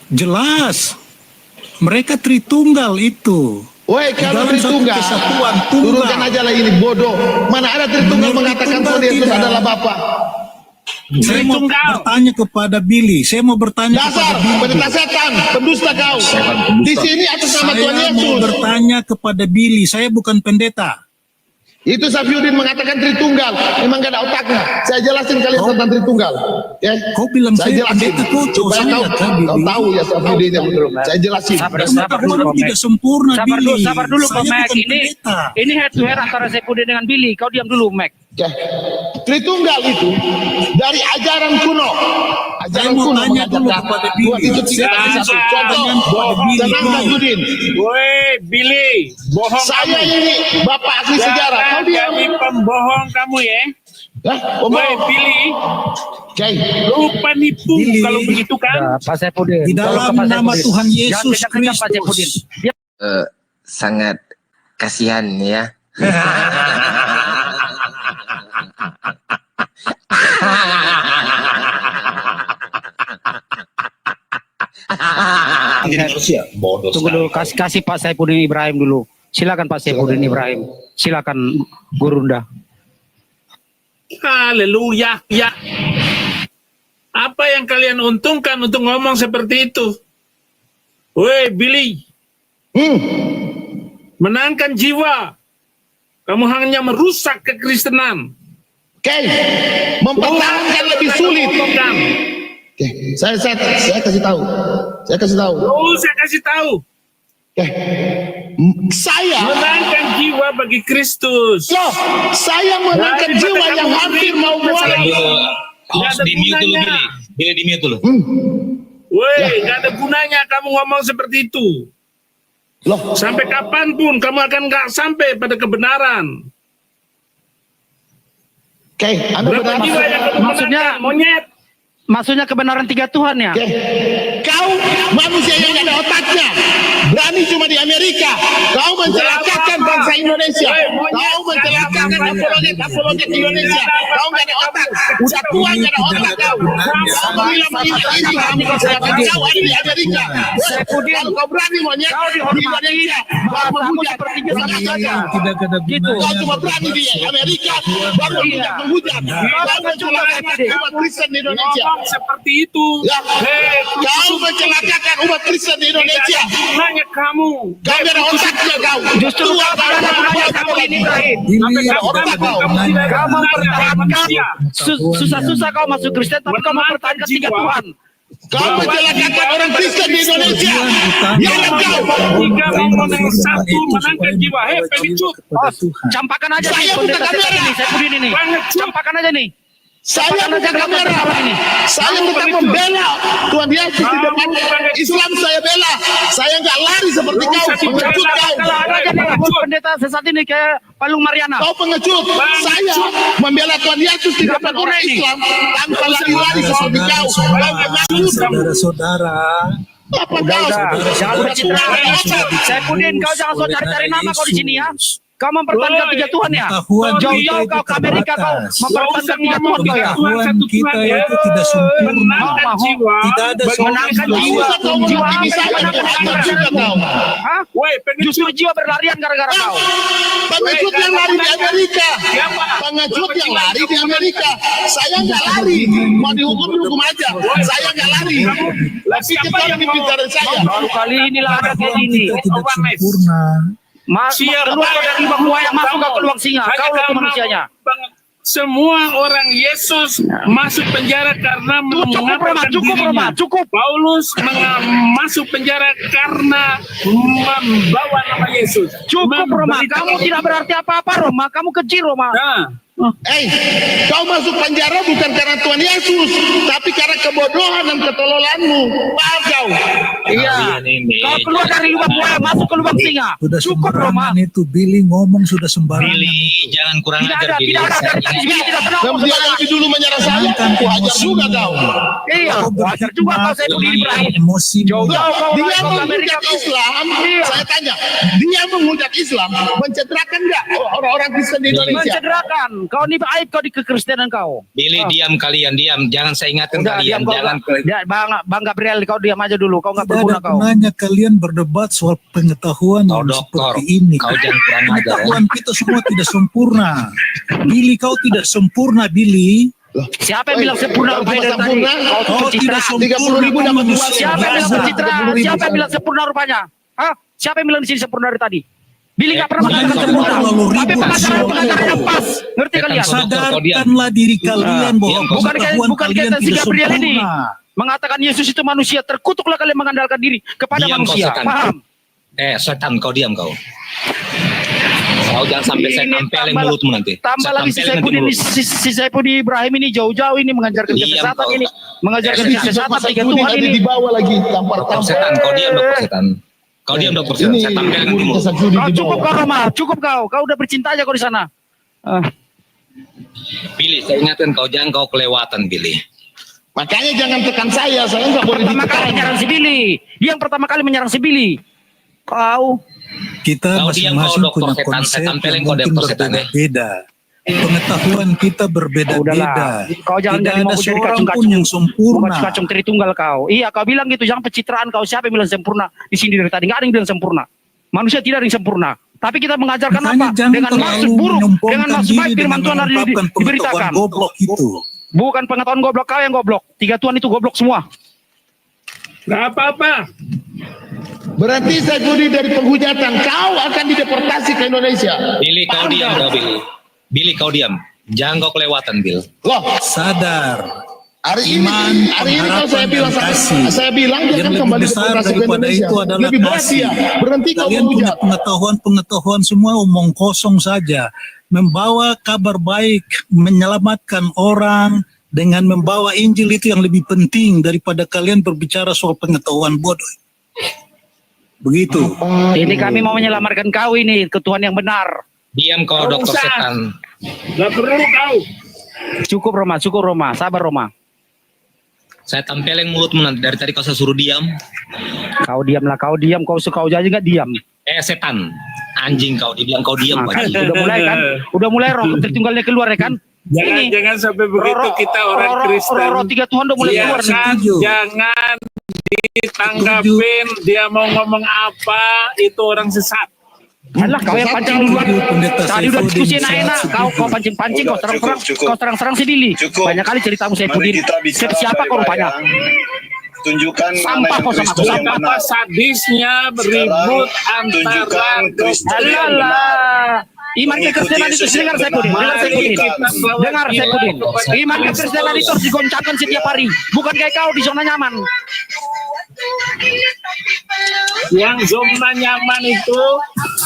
Jelas. Mereka Tritunggal itu. Woi, kalau Tritunggal, kesatuan turunkan aja lah ini bodoh. Mana ada Tritunggal mengatakan Tuhan Yesus adalah Bapa? Saya mau bertanya kepada Billy. Saya mau bertanya Dasar kepada Billy. pendeta setan, pendusta kau. Di sini atas nama Tuhan Saya mau Yesus. bertanya kepada Billy. Saya bukan pendeta. Itu Safyudin mengatakan Tritunggal, memang gak ada otaknya. Saya jelasin kalian tentang Tritunggal. Ya. Kau bilang saya pendeta, kau supaya kau tahu ya Safyudin yang betul. Saya jelasin. Sabar dulu, tidak sempurna, Billy. Sabar dulu, Saya Mac. bukan pendeta. Ini head to head antara Saipudin dengan Billy. Kau diam dulu, Mac. Ya. Tritunggal itu dari ajaran kuno. Saya mau tanya dulu kepada Billy. Itu tidak satu contoh. Tenang Safyudin. Woi, Billy, bohong Saya kamu. ini bapak ahli sejarah. Kau diam. Kami pembohong kamu ya. Woi, Billy, Oke. lu penipu Billy. kalau begitu kan? Pak Saipudin. Di dalam nama Tuhan Yesus Pak Saipudin. Kristus. Sangat kasihan ya. Tunggu dulu, kasih Pak Saipudin Ibrahim dulu. Silakan Pak Saipudin Ibrahim. Silakan Gurunda. Haleluya, ya. Apa yang kalian untungkan untuk ngomong seperti itu? Woi, Billy, menangkan jiwa. Kamu hanya merusak kekristenan. Oke. Mempertahankan lebih sulit. Oke. Saya kasih tahu. Saya kasih tahu. Saya kasih tahu. Oke. Saya Menangkan jiwa bagi Kristus. loh, saya menangkan Daripada jiwa kamu yang hampir mau masalah muara. itu. Awas Nggak ada di mute dulu gunanya. Billy di mute dulu. Woi, gak ada gunanya kamu ngomong seperti itu. Loh, Sampai kapanpun kamu akan gak sampai pada kebenaran. oke, Anda Berapa benar. jiwa yang kamu Maksudnya- menangkan, monyet? Maksudnya kebenaran 3 Tuhan ya? Oke. Kau manusia yang gak ada otaknya. Berani cuma di Amerika. Kau mencelakakan bangsa Indonesia. Kau mencelakakan apologet Indonesia. Kau gak ada otak. Udah tua gak ada otak kau. Kau bilang ini kami mencelakakan kau ada di Amerika. Kalau kau berani monyet Kau di dihormati. Indonesia, kau Bahasamu menghujat. sepertinya sama Berani saja. saja. Tidak ada Gitu. gunanya. Kau cuma berani di Amerika, baru menghujat. Kau mencelakakan umat Kristen di Indonesia. Ngomong seperti itu. Ya, Hei, kau mencelakakan umat Kristen di Indonesia. Nanya kamu. Kau ada otaknya kau. Justru Tua kau ada gunanya Saipudin Ibrahim. Billy ada yang otak tidak kau. ada gunanya. Kau mempertahankan manusia. susah-susah kau masuk Kristen, tapi kau mempertahankan 3 Tuhan. Kau mencelakakan orang Kristen di Indonesia. Ya kau. Jika mau menang satu menangkan jiwa. Hei, pengecut. Campakan aja nih Saya pendeta bukan setan kamera. ini, Saipudin ini. Campakan aja nih. Saya bukan kamera. Saya tetap membela Tuhan Yesus di depan Islam saya bela. Saya nggak lari seperti kau. Pengecut kau. Kalau ada aja nih pendeta sesat ini kayak Palung Mariana. Kau pengecut. Saya membela Tuhan Yesus di depan orang Islam tanpa lari-lari seperti kau. Kau pengecut. Saudara-saudara, Apa kau? Jangan bercita. Saipudin, kau jangan sok cari-cari nama kau di sini ya. Kau mempertahankan 3 Tuhan ya. pengetahuan Jauh-jauh kita kau itu ke Amerika kau terbatas. mempertahankan 3 Tuhan kau ya. Pengetahuan kita itu tidak sempurna. Menangkan jiwa. Tidak ada Menangkan Kau jiwa. usah kau Jiwa menghakimi apa saya. yang Kau menangkan hancur juga kau. Hah? Woi, pengecut. Justru jiwa berlarian gara-gara kau. Pengecut yang lari di Amerika. Pengecut yang lari di Amerika. Saya nggak lari. Mau dihukum aja. Saya nggak lari. Tapi kita lebih pintar dari saya. Baru kali inilah ada kayak gini. kita tidak sempurna. Keluar dari lubang buaya masuk ke peluang singa. Kau lah manusianya. Semua orang Yesus masuk penjara karena Cukup. Paulus masuk penjara karena membawa nama Yesus. Cukup Roma. Kamu tidak berarti apa-apa Roma. Kamu kecil Roma. Nah, Kau masuk penjara bukan karena Tuhan Yesus, tapi karena kebodohan dan ketololanmu. Paham kau? Iya. ini. Kau keluar dari lubang buaya, masuk ke lubang singa. Sudah Cukup Roma. sembarangan itu. Billy ngomong sudah sembarangan. Billy, jangan kurang Tidak ajar ada, Billy. tidak ada. Saya Dari tadi ingat- Billy tidak pernah Kamu ngomong dia sembarangan. lebih dulu menyerang saya. Jangankan Ku hajar emosi. juga kau. Iya, Kau wajar juga kau Saifuddin Ibrahim. Emosi. Jauh-jauh kau Dia kau ke Amerika menghujat kau. Islam. Iya. Saya tanya, dia menghujat Islam, mencederakan nggak orang-orang Kristen di Indonesia? Mencederakan. Kau ini aib kau di kekristenan kau. Billy, diam kalian, diam. Jangan saya ingatkan Udah kalian. diam kau. Jangan Ya, Bang Gabriel kau diam aja dulu. Kau nggak Tidak berguna ada kau. gunanya kalian berdebat soal pengetahuan Kau yang doktor. seperti ini. Kau jangan kurang ajar ya. Pengetahuan kita semua tidak sempurna. Billy, kau tidak sempurna, Billy. Siapa yang bilang sempurna Kalau rupanya cuma dari tadi? sempurna, Kau Kau pencitraan. tidak sempurna. 30.000 kau dapat manusia uang. Siapa yang bilang biasa. pencitraan? 30.000 Siapa yang bilang sempurna rupanya? Hah? Siapa yang bilang di sini sempurna dari tadi? Billy nggak pernah Makanya mengatakan kau sempurna. terlalu Tapi ribut. pengajaran yang pas. Ngerti kalian? Setan Sadarkanlah diri kalian bahwa Bukan pengetahuan bukan kalian kita si tidak Gabriel ini sempurna. mengatakan Yesus itu manusia, terkutuklah kalian mengandalkan diri kepada Diam kau, manusia. setan. Paham? setan, kau diam kau. Kau jangan sampai saya Ini tampelin tambah- mulutmu nanti. Tambah Saya lagi si tampelin nanti Saifuddin mulut. si Saifuddin Ibrahim ini jauh-jauh ini mengajarkan Diam kesesatan kau. ini, mengajarkan Setan. kesesatan tiga Saifuddin Tuhan ada ini. di bawah lagi Dokter tampar-tampar. setan, kau diam dokter setan. Kau diam dokter setan. Ini Saya tampelin nanti murid mulut. Saifuddin Kau di cukup bawah. kau Roma, cukup kau udah bercinta aja kau di sana. Billy, saya ingatkan kau jangan kau kelewatan Billy. Makanya jangan tekan saya nggak boleh Pertama kali ditekan. menyerang si Billy, dia yang pertama kali menyerang si Billy. Kau Kita Kau diam, masing-masing kau, punya dokter setan. konsep Saya tampilin yang kau, mungkin dokter setan, ya. berbeda-beda. Pengetahuan kita berbeda-beda. udahlah, kau jangan Tidak jadi ada mau jadi seorang pun kacung-kacung. yang sempurna. Bukan kacung Tritunggal kau. Iya, kau bilang gitu, jangan pencitraan kau. Siapa yang bilang sempurna di sini dari tadi? Nggak ada yang bilang sempurna. Manusia tidak ada yang sempurna. Tapi kita mengajarkan Makanya apa? jangan Dengan terlalu maksud buruk, menyombongkan dengan maksud diri baik firman dengan Tuhan harus mengungkapkan diberitakan. pengetahuan goblok itu. Bukan pengetahuan goblok, kau yang goblok. Tiga Tuhan itu goblok semua. Nggak apa-apa. Berarti Saifuddin dari penghujatan, kau akan dideportasi ke Indonesia. Billy, kau Paham diam kau? kau Billy. Billy, kau diam. Jangan kau kelewatan Bill. Loh, Sadar. hari Iman, ini kalau saya pengharapan, bilang dan kasih. saya bilang dia Yang akan lebih kembali besar deportasi ke daripada Indonesia. itu adalah Lebih baik kasih. dia. Berhenti kau Kalian punya menghujat. pengetahuan semua omong kosong saja. Membawa kabar baik, menyelamatkan orang dengan membawa Injil itu yang lebih penting daripada kalian berbicara soal pengetahuan bodoh. Begitu. Ini kami mau menyelamatkan kau ini ke Tuhan yang benar. Diam kau Kau dokter usah. setan. Nggak perlu kau. Cukup Roma, sabar Roma. Saya tampelin mulutmu nanti. Dari tadi kau saya suruh diam. Kau diamlah, kau diam, kau suka kau aja nggak diam. Setan. Anjing kau. Dibilang kau diam. Nah, Wajib. udah mulai roh Tritunggalnya keluar ya kan? Jangan sampai begitu kita orang Kristen. Roh tiga Tuhan udah mulai keluar nih. Jangan, jangan ditanggapin dia mau ngomong apa, itu orang sesat. Alah, kau yang pancing duluan. Pendeta Tadi udah Saifuddin diskusi enak-enak. Kau pancing-pancing, kau Udah, serang-serang, cukup. kau serang-serang si Billy. Cukup. Banyak kali ceritamu Mari Saifuddin. kita bicara Siapa kau rupanya? Tunjukkan Sampah mana yang kau sama Kristus aku, yang sampah. Betapa benar. sadisnya beribut tunjukkan antara Kristus yang benar. Alah. Iman Mengikuti kekristenan itu Yesus yang dengar Saifuddin, benar. dengar Saifuddin. Mari Dengar Saifuddin. Iman kekristenan itu harus digoncangkan setiap hari. Bukan kayak kau di zona nyaman. yang zona nyaman itu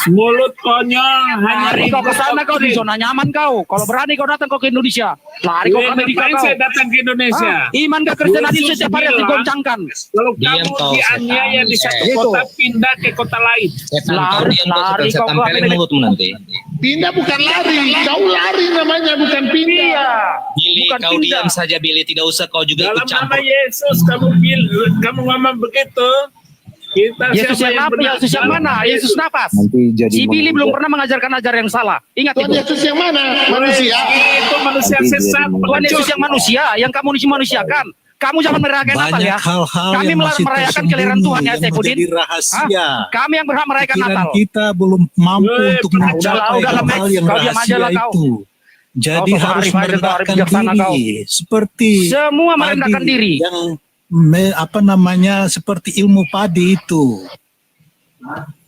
mulut konyol hanya Lari kau ke ribut sana, kau di doktrin. zona nyaman kau. Kalau berani kau datang kau ke Indonesia. Lari kau ke Amerika Ngapain kau. saya datang ke Indonesia? Iman kekristenan itu Yesus setiap hari harus bilang, digoncangkan. Kalau Diam kamu kau, dianiaya setan. di satu Itu. kota, pindah ke kota lain. Setan, kau Lari, diam kau setan. lari, Saya kau tampelin Amerika. mulutmu nanti. Pindah bukan lari, kau lari namanya bukan pindah. Iya. Billy, Bukan kau pindah. diam saja Billy. Tidak usah kau juga Dalam ikut nama campur. Yesus kamu ngomong begitu. Kita Yesus siapa yang apa? benar? Yesus yang Dalam mana? nama Yesus nafas. Si Billy belum pernah mengajarkan ajaran yang salah. Ingat Tuhan itu. Yesus yang mana? Manusia. Itu manusia sesat. Tuhan Yesus yang manusia, yang kamu manusiakan. Kamu jangan merayakan Natal Banyak ya. hal-hal Kami yang masih merayakan kelahiran Tuhan ya, yang Saifuddin. menjadi rahasia. Kami yang berhak merayakan Pikiran Natal. kita belum mampu Weh, untuk udahlah, mencapai udahlah, hal Max. yang Kau diam aja rahasia lah kau. itu. Jadi Kau harus Arif aja, kau Arif merendahkan bijaksana kau. diri seperti Semua merendahkan padi diri. yang seperti ilmu padi itu.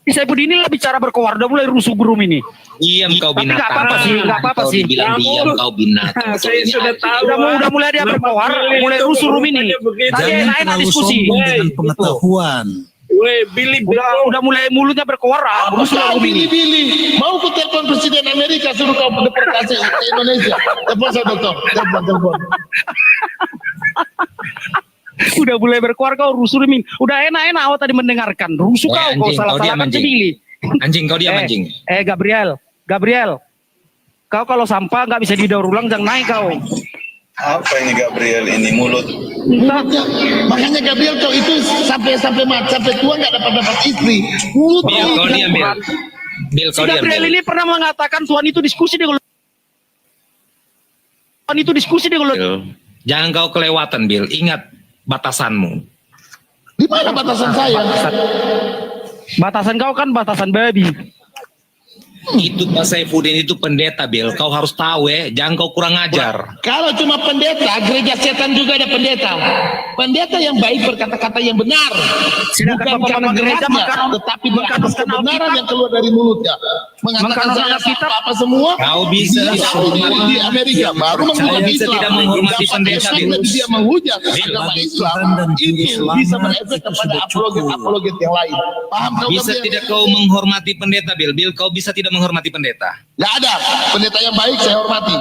Saifuddin inilah bicara berkoar, udah mulai rusuh gurum ini. Diam kau Tapi binatang. nggak apa-apa sih, nggak apa-apa Kau sih. dibilang Kamu- diam kau binatang. Saya sudah tahu. Udah mulai dia berkoar, mulai rusuh rum ini. Tadi Jangan enak-enak terlalu diskusi. sombong dengan Hey, pengetahuan. Weh, Billy Udah mulai mulutnya berkoar, rusuh Kau rum ini. Billy, mau ku telepon Presiden Amerika suruh kau deportasi ke Indonesia. Telepon saya dokter, telepon. Udah mulai berkuar kau rusuh Min. Udah enak-enak awak tadi mendengarkan. Rusuh kau anjing, salah-salahkan kau diam, Cemili. Anjing, kau diam anjing. Gabriel. Kau kalau sampah nggak bisa didaur ulang, jangan naik kau. Apa ini Gabriel ini mulut? Mulutnya. Makanya Gabriel kau itu sampai tua nggak dapat istri. Mulut Bil, kau diam, Bil. Bil, Si kau diam, Gabriel Bil. ini pernah mengatakan Tuhan itu diskusi dengan Bil. Jangan kau kelewatan, Bil. Ingat batasanmu. Di mana batasan saya? Batasan kau kan batasan babi. Itu Pak Saifuddin itu pendeta, Bil. Kau harus tahu jangan kau kurang ajar. Kalau cuma pendeta, gereja setan juga ada pendeta. Pendeta yang baik berkata-kata yang benar. Sedangkan Bukan karena gereja geraknya, tetapi mengatakan kebenaran Alkitab. yang keluar dari mulutnya. Mengatakan Mengatakan saya Alkitab. apa semua. Kau bisa Dia tidak tahu menghormati. di Amerika baru Saya menghormati bisa Islam. tidak menghormati Dapat pendeta, efek Bil. dari dia menghujat Bil. agama Islam. Tuhan dan juru Itu selamat bisa berefek itu kepada sudah cukup. apologet yang lain. Paham kau Bisa Gabriel? tidak kau menghormati pendeta, Bil? Bil, kau bisa tidak menghormati pendeta. Nggak ada pendeta yang baik saya hormati.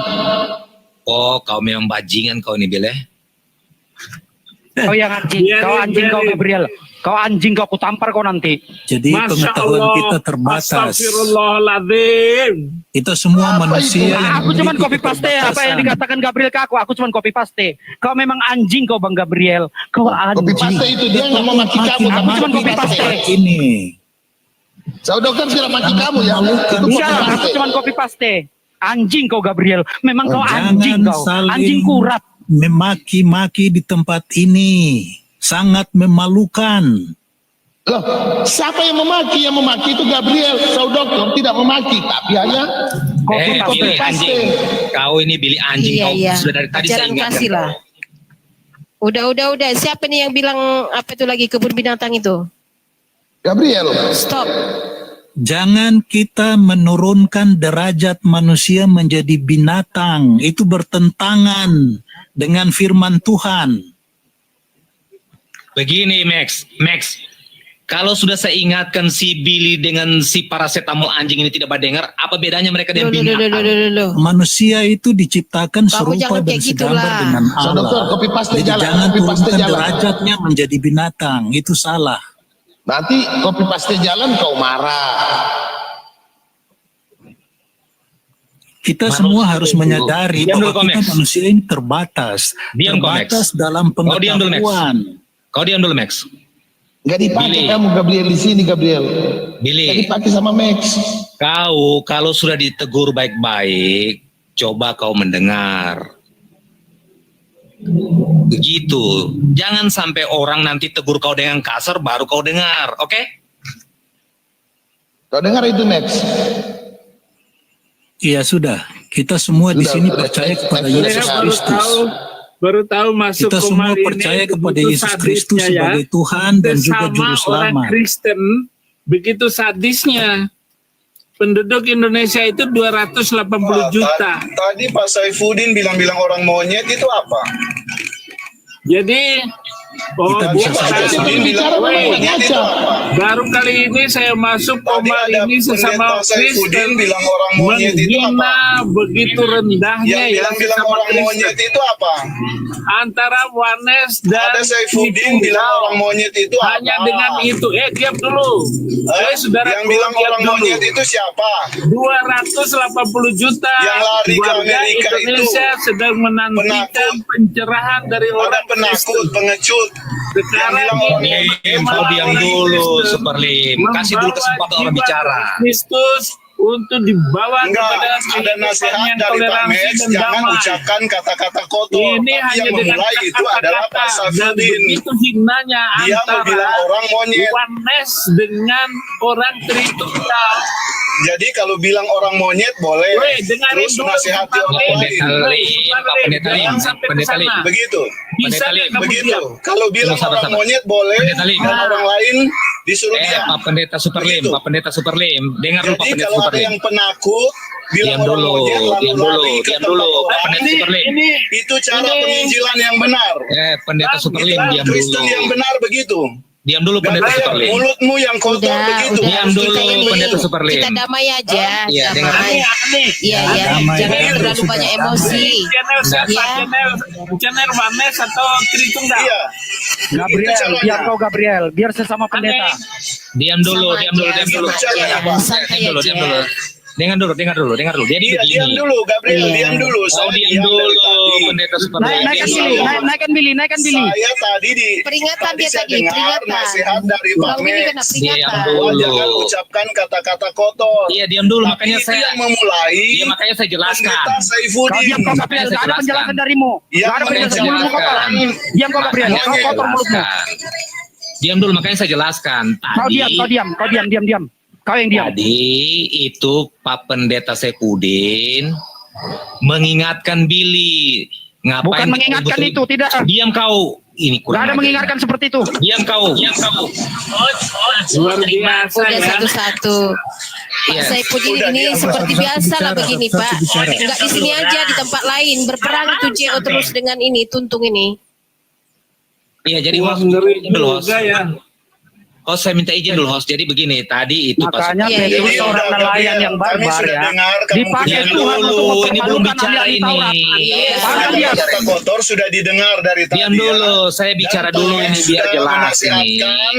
Oh, kau memang bajingan kau ini, Bil. Kau yang anjing, kau anjing kau Gabriel. Kau anjing kau kutampar kau nanti. Jadi pengetahuan kita terbatas. Astagfirullahaladzim. Kita semua Apa manusia itu? yang Aku cuman memiliki copy paste apa yang keterbatasan. dikatakan Gabriel ke aku cuman copy paste. Kau memang anjing kau Bang Gabriel. Kau Copy anjing. paste itu dia nggak mau maki kamu. Aku tapi cuma copy paste. Ini Saya dokter tidak maki kamu ya. Itu copy Enggak, aku paste. cuman copy paste. Anjing kau Gabriel. Memang kau anjing jangan kau. saling Anjing kurat. memaki-maki di tempat ini. Sangat memalukan. Loh, siapa yang memaki? Yang memaki itu Gabriel. Saya dokter tidak memaki, tapi hanya Copy paste. Billy anjing. Kau ini Billy anjing. Iya, Kau iya. sudah dari tadi saya Ajaran ingatkan. kasih lah. Udah. Siapa nih yang bilang apa itu lagi kebun binatang itu? Gabriel. Stop. Jangan kita menurunkan derajat manusia menjadi binatang. Itu bertentangan dengan firman Tuhan. Begini, Max. Kalau sudah saya ingatkan si Billy dengan si paracetamol anjing ini tidak dengar, apa bedanya mereka dengan binatang? Loh. Manusia itu diciptakan Kamu serupa jangan dan kayak gitu segambar lah. dengan Saya dokter Allah. copy paste Jadi jalan. jangan Copy paste turunkan jalan. derajatnya menjadi binatang. Itu salah. Nanti copy paste jalan kau marah. Kita Manusia semua harus itu- menyadari Diam bahwa dulu, kita Max. manusia ini terbatas. Diam, Max. Terbatas dalam Kau diam dulu, Max. pengetahuan. Kau diam dulu, Max. Gak dipakai Billy. kamu Gabriel di sini Gabriel. Gak Billy, dipakai sama Max. kau kalau sudah ditegur baik-baik, coba kau mendengar. Begitu. Jangan sampai orang nanti tegur kau dengan kasar, baru kau dengar. Oke? Kau dengar itu Max? Iya sudah. Kita semua di Sudah, sini sudah. percaya kepada Saya Yesus Saya Kristus. baru tahu masuk Kita semua kemarin percaya ini kepada begitu Yesus Kristus sadisnya ya. sebagai Tuhan dan juga Sesama Juru orang Selamat. Kristen begitu sadisnya. Penduduk Indonesia itu 280 juta. Tadi Pak Saifuddin bilang-bilang orang monyet itu apa? Jadi Kita bisa Pak saja Saifuddin bilang orang monyet itu apa? baru kali ini saya masuk Tadi koma ada ini sesama pendeta Saifuddin Kristen bilang orang monyet itu apa? menghina begitu rendahnya Yang ya bilang-bilang sesama orang monyet Kristen itu apa? antara Wanes dan Ada Saifuddin Niku. bilang orang monyet itu apa? hanya dengan itu diam dulu. Saudara Yang bilang orang monyet itu siapa? 280 juta Yang lari ke warga Amerika Indonesia itu. sedang menantikan Penakut. pencerahan dari Ada orang penakut, Kristen. pengecut. Sekarang Yang bilang orang ini Lim, kau diam orang dulu, Kristen Superlim. Kasih dulu membawa kesempatan orang jiwa bicara. Kristus untuk dibawa Enggak, kepada ada kehidupan nasihat yang dari Pak toleransi Max, dan jangan damai. ucapkan kata-kata kotor. Ini Tapi hanya yang dengan memulai itu adalah Pak kata-kata dan Saifuddin. begitu hinanya Dia mau antara bilang orang monyet. Wanes dengan orang Tritunggal. Jadi kalau bilang orang monyet boleh, Weh, dengarin terus dulu, nasihati Pak orang Lim. lain. Pendeta Lim, Pak Pendeta Lim, Jangan sampai ke Pendeta Lim. sana. Begitu, Bisa Pendeta nggak Lim, kamu begitu. diam? Kalau bilang Sabar, orang sabar. monyet boleh, Pendeta Lim. dan orang lain disuruh diam. Pak Pendeta Superlim, Begitu. Pak Pendeta Superlim. Dengar dulu Pak Jadi Pendeta kalau ada Superlim. yang penakut, bilang Diam orang dulu, monyet lalu diam dulu, lari ke diam tempat dulu. Pak orang, Pendeta Superlim. itu cara penginjilan yang benar. Pendeta Superlim, Islam diam Kristen dulu. yang benar begitu. Diam dulu pendeta Gabriel, Superlim. mulutmu yang kotor begitu. Diam dulu, Kita ini, pendeta Superlim. kita damai aja, Iya, dengar. damai. Iya, ya, damai, jangan damai, terlalu sudah, banyak damai. emosi. Channel siapa? Ya. Channel Vanes atau Tritunggal? Iya. Gabriel, Itu diam caranya. kau Gabriel, biar sesama pendeta. Diam dulu, Sama diam dulu, aja, diam dulu. sama aja. Santai Diam dulu, aja. diam dulu. Dengar dulu. Jadi Iya, begini. diam dulu Gabriel, Iya. diam dulu. Oh, Saya diam diam dari dulu, tadi. pendeta Superlim. Naikkan Billy, naikkan Billy. Saya tadi Peringatan dia saya tadi, dengar peringatan. nasihat dari Pak Bang Billy kena Max. Diam peringatan. dulu. Jangan ucapkan kata-kata kotor. Iya, diam dulu. Tapi Makanya itu saya, yang memulai iya makanya saya jelaskan. pendeta Kau Saifuddin. diam kau Gabriel, Saya gak ada jelaskan. penjelasan darimu. Iya, Gak ada makanya penjelasan, saya mulutmu kotor. jelaskan. Diam kau Gabriel, Makanya kau saya kotor mulutmu. jelaskan. Diam dulu, makanya saya jelaskan. Kau diam. Kau yang diam. Tadi itu Pak Pendeta Saifuddin mengingatkan Billy. Ngapain Bukan mengingatkan itu, tidak. Diam kau. Ini Gak kurang ada ajar. mengingatkan seperti itu. Diam kau. Luar biasa Udah ya. satu-satu. Iya. Saya Puji Udah, ini diam, seperti satu-satu biasa lah bicara, begini satu-satu Pak. bicara. Enggak di sini aja, di tempat lain berperang itu JO terus dengan ini tuntung ini. Iya, jadi Wah, host ngeri dulu, host. juga ya. Host, saya minta izin dulu host. Jadi begini, tadi itu Makanya Iya, Petrus iya. seorang Udah, nelayan Gabriel, yang kami barbar sudah ya. dengar, kamu Dipakai Diam Tuhan dulu, untuk ini belum mempermalukan bicara ahli ini. Taurat. Iya. Bahkan dia Kata kotor sudah didengar dari tadi. Diam dulu, saya bicara Dan dulu Pak ini Max biar sudah jelas ini. menasihatkan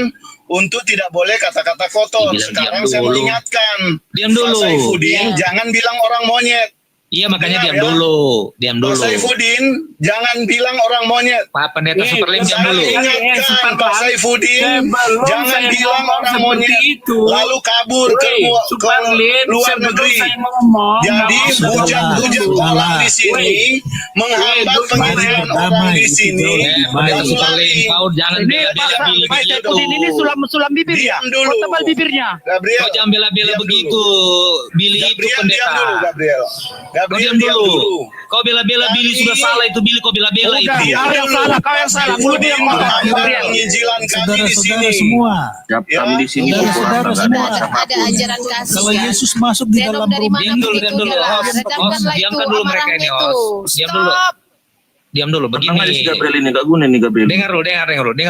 untuk tidak boleh kata-kata kotor. Dibilang Sekarang diam saya dulu. mengingatkan. Diam dulu. Pak Saifuddin, Iya. jangan bilang orang monyet. Iya, makanya Dengar diam ya. dulu. Diam Pak dulu. Saifuddin, jangan bilang orang monyet. Pak Pendeta Superlim, diam Saya dulu. ingatkan Pak Saifuddin, Sebelum jangan saya bilang ngomong orang seperti monyet, itu, lalu kabur ke Superlim, luar sebelum negeri. saya ngomong, Jadi nggak usah hujat-hujat dulu. orang di sini menghambat penginjilan orang di sini. Pendeta Lalu Superlim, lari. kau jangan ini bela-bela Billy Pak begitu. Saifuddin ini sulam bibir ya. Diam dulu. Kau tebal bibirnya. Gabriel, Kau jangan bela-bela diam begitu. Billy itu Gabriel, pendeta. diam dulu, Gabriel. Kau Gabriel, diam dulu. Kau bela-bela Billy Tadi- sudah salah itu. Billy kau bela-bela itu. Udah. Kau yang salah, kau yang salah. Mulutmu yang kotor, Gabriel. Penginjilan kami di Saudara-saudara sini. semua, Ya, saudara-saudara semua, Ada ajaran kasih kalau kan. Yesus masuk di Renom dalam dari rumah, mana Diam dulu, begitu diam dulu. udahlah. Host, Redamkanlah host, diamkan itu dulu mereka amarahnya ini, itu. host. Diam dulu. Stop. Diam dulu begini. Tenang aja si Gabriel ini, gak guna nih Gabriel. Dengar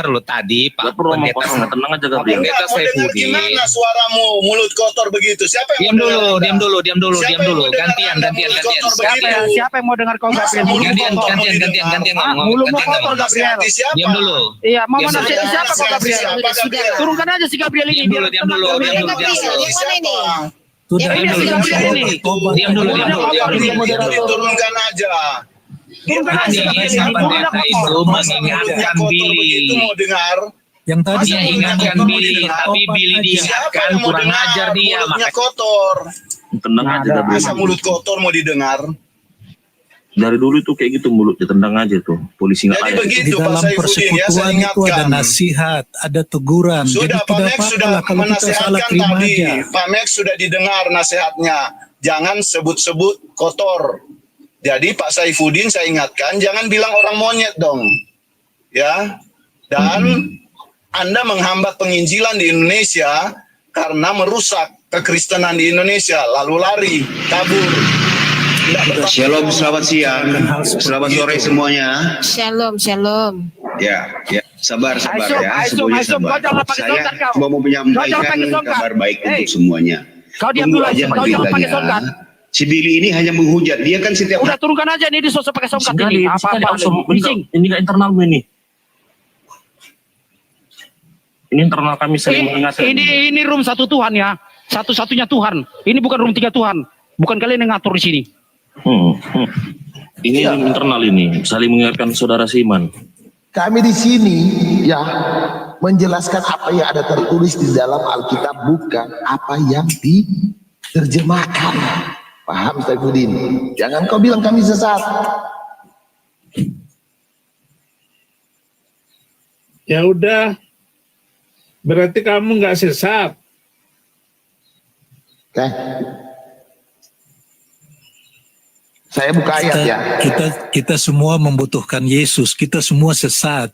dulu. Tadi Pak Gak perlu ngomong Pendeta kosong, tenang aja Gabriel. Pendeta Enggak, mau dengar Saifuddin. gimana suaramu mulut kotor begitu? Siapa yang mau dengar? Diam dulu. Siapa yang mau dengar Gantian. Anda mulut kotor Siapa begitu? siapa yang mau dengar kau Gabriel? Mulutmu Gantian kotor. ngomong. Mulutmu Gantian kotor ngomong. Gabriel. Nasihati siapa? Diam dulu. Iya, mau Diam mana dulu. siapa kau Gabriel? Siapa, Gabriel? Turunkan aja si Gabriel ini. Diam dulu, biar diam tenang, dulu, Gabriel. diam dulu, Gabriel, diam dulu. yang mana ini? sudah Ya, ini si Gabriel ini. Diam dulu. Diturunkan aja. Turunkan aja Tadi si Pak Gabriel. Pendeta itu mengingatkan Billy. Begitu mau dengar. yang tadi Dia ingatkan Billy, tapi Billy Siapa diingatkan yang mau kurang dengar? ajar dia. Mulutnya Makanya kotor. Tenang aja Gabriel. Masa mulut kotor mau didengar? Dari dulu tuh kayak gitu mulutnya, tendang aja tuh. Polisi nggak Jadi layak. begitu di Pak dalam Saifuddin ya, saya persekutuan itu ada ingatkan. nasihat, ada teguran. Sudah Jadi Pak tidak Max apa-apa sudah lah kalau kita salah menasihatkan terima tadi. aja. Pak Max sudah didengar nasihatnya. Jangan sebut-sebut kotor. Jadi Pak Saifuddin saya ingatkan, jangan bilang orang monyet dong. Ya. Dan Anda menghambat penginjilan di Indonesia karena merusak kekristenan di Indonesia, lalu lari, kabur. Tidak bertanggung Shalom, jawab. selamat siang. Selamat sore semuanya. Shalom, shalom. Ya, sabar ya. Aisum, Semuanya Aisum, sabar. kau jangan pakai Saya songkat kau. cuma mau Kau menyampaikan jangan pakai songkat. kabar baik Hey. untuk semuanya. Kau diam Tunggu dulu, aja kau jangan pakai songkat. Si Billy ini hanya menghujat. Dia kan setiap Udah turunkan aja nih, dia sosok pakai songkat Sekali, ini. Apa-apa, bising. Ini gak internalmu ini. Ini internal kami sering mengingatkan. Ini room satu Tuhan ya. Satu-satunya Tuhan. Ini bukan room tiga Tuhan. Bukan kalian yang ngatur di sini. Ini internal ini, saling mengingatkan saudara Siman. Kami di sini ya menjelaskan apa yang ada tertulis di dalam Alkitab, bukan apa yang diterjemahkan. Paham Saifuddin? Jangan kau bilang kami sesat. Ya udah. Berarti kamu nggak sesat. Oke. Saya buka ayat ya. Kita semua membutuhkan Yesus. Kita semua sesat.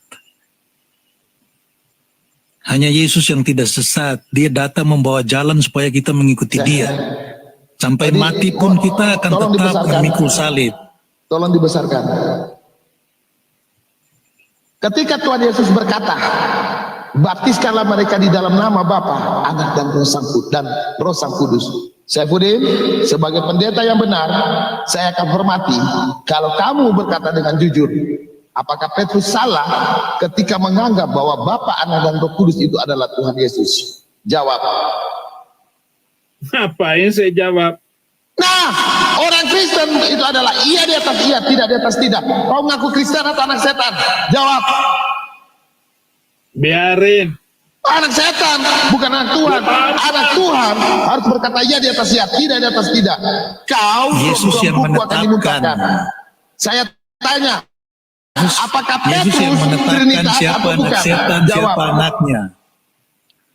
Hanya Yesus yang tidak sesat. Dia datang membawa jalan supaya kita mengikuti Dia. Sampai Jadi, mati pun kita akan tolong tetap dibesarkan. memikul salib. Tolong dibesarkan. Ketika Tuhan Yesus berkata, baptiskanlah mereka di dalam nama Bapa, Anak dan Roh Sang Kudus. Saifuddin, sebagai pendeta yang benar, saya akan hormati kalau kamu berkata dengan jujur. Apakah Petrus salah ketika menganggap bahwa Bapa, Anak dan Roh Kudus itu adalah Tuhan Yesus? Jawab. Apa yang saya jawab? Nah, orang Kristen itu adalah iya di atas iya, tidak di atas tidak. Kau mengaku Kristen atau anak setan? Jawab. Biarin. Anak setan, bukan anak Tuhan. Anak Tuhan harus berkata iya di atas iya, tidak di atas tidak. Kau Yesus yang buku akan menetapkan. dimukakan. Saya tanya, apakah Yesus yang Petrus menetapkan Trinitas siapa atau anak bukan? setan, Jawab. siapa anaknya.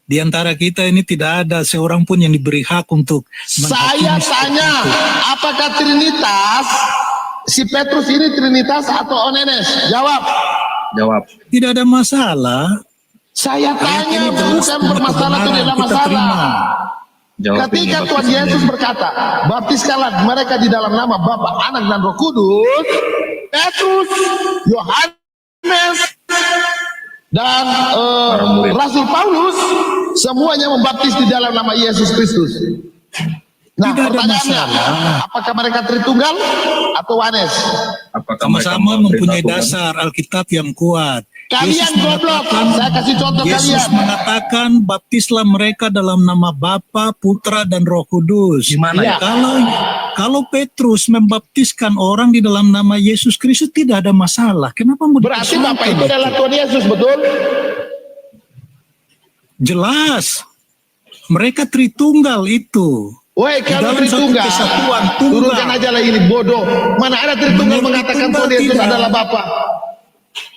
Di antara kita ini tidak ada seorang pun yang diberi hak untuk Saya menghakimi tanya, seperti itu. apakah Trinitas, si Petrus ini Trinitas atau Onenes? Jawab. Jawab. Tidak ada masalah. Saya Ayat tanya, ini jelas bukan punya bermasalah atau kebenaran, tidak kita terima. masalah. Jawab Ketika ini, Tuhan Yesus berkata, baptiskanlah mereka di dalam nama Bapa, Anak dan Roh Kudus, Petrus, Yohanes, dan murid. Rasul Paulus semuanya membaptis di dalam nama Yesus Kristus. Nah, Tidak ada pertanyaannya, masalah. apakah mereka Tritunggal atau Wanes? Apakah mereka Sama-sama mempunyai memberitahukan? dasar Alkitab yang kuat. Kalian Yesus goblok. mengatakan- Saya kasih contoh Yesus kalian. mengatakan baptislah mereka dalam nama Bapa, Putra dan Roh Kudus. Gimana ya? Kalau Petrus membaptiskan orang di dalam nama Yesus Kristus tidak ada masalah. Kenapa mau Berarti dipersoalkan Bapak itu adalah Tuhan Yesus, betul? Jelas. Mereka Tritunggal itu. Woi, kalau dalam Tritunggal, satu kesatuan, tunggal. turunkan aja lah ini bodoh. Mana ada Tritunggal Menurut mengatakan Tunggal Tuhan Yesus tidak. adalah Bapa?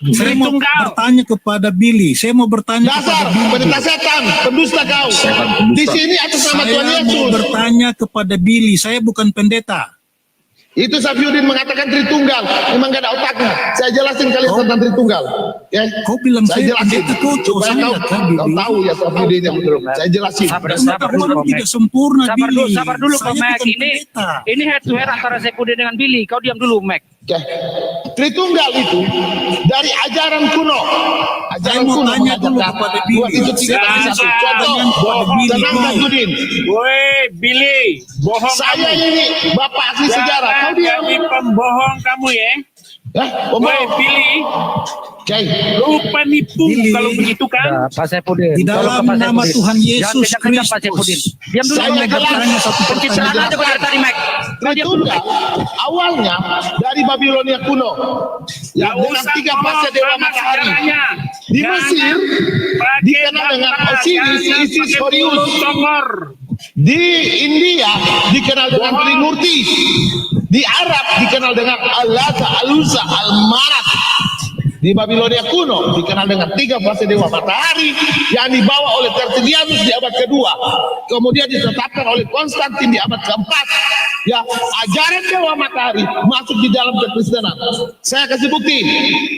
Saya mau bertanya kepada Billy. Saya mau bertanya Dasar kepada Billy. pendeta setan, pendusta kau. Setan pendusta. Di sini atas nama Tuhan Saya mau Yesus. bertanya kepada Billy. Saya bukan pendeta. Itu Safiyuddin mengatakan Tritunggal, memang gak ada otaknya. Saya jelasin kalian tentang Tritunggal. Ya. Kau bilang saya saya jelasin pendeta, kau tahu supaya saya kau, kan, kau Billy. tahu ya Safiyuddin yang betul. Saya jelasin. Sabar Pengetahuan dulu, tidak Mac. sempurna, Billy. Sabar dulu, Saya Mac. bukan Ini pendeta. head to head antara Saifuddin dengan Billy. Kau diam dulu, Mac. Oke. Tritunggal itu dari ajaran kuno. Saya mau tanya dulu kepada Billy. Dua itu tiga Jangan, satu. jangan. Contoh, Kepada Billy, tenang Boy. Safiyuddin. Woi, Billy, bohong Saya kamu. ini bapak ahli sejarah. Kau Jangan diam. jadi pembohong kamu ya. Om Woi, Billy, Oke. lu penipu Billy. kalau begitu kan? Pak Saifuddin. Di dalam Tolong ke Pak nama Saifuddin. Tuhan Yesus Jangan kencang-kencang, Pak Saifuddin. Kristus. Diam dulu, Saya Mac. mau bertanya satu Pencitraan pertanyaan. aja kau dari tadi, Mac. Kau diam dulu, Tritunggal Mac. awalnya dari Babilonia kuno. Ya, Nggak dengan usah tiga ngomong fase dewa sama matahari. sejarahnya. Di Jangan Mesir pakai dikenal dengan data, Osiris, jangan Isis, pakai Horus. mulut songor. Di India dikenal dengan Trimurti. Di Arab dikenal dengan Al-Lata, Al-Uzza, Al-Manat. Di Babilonia kuno dikenal dengan tiga fase dewa matahari yang dibawa oleh Tertullianus di abad kedua, kemudian ditetapkan oleh Konstantin di abad keempat. Ya, ajaran dewa matahari masuk di dalam kekristenan. Saya kasih bukti,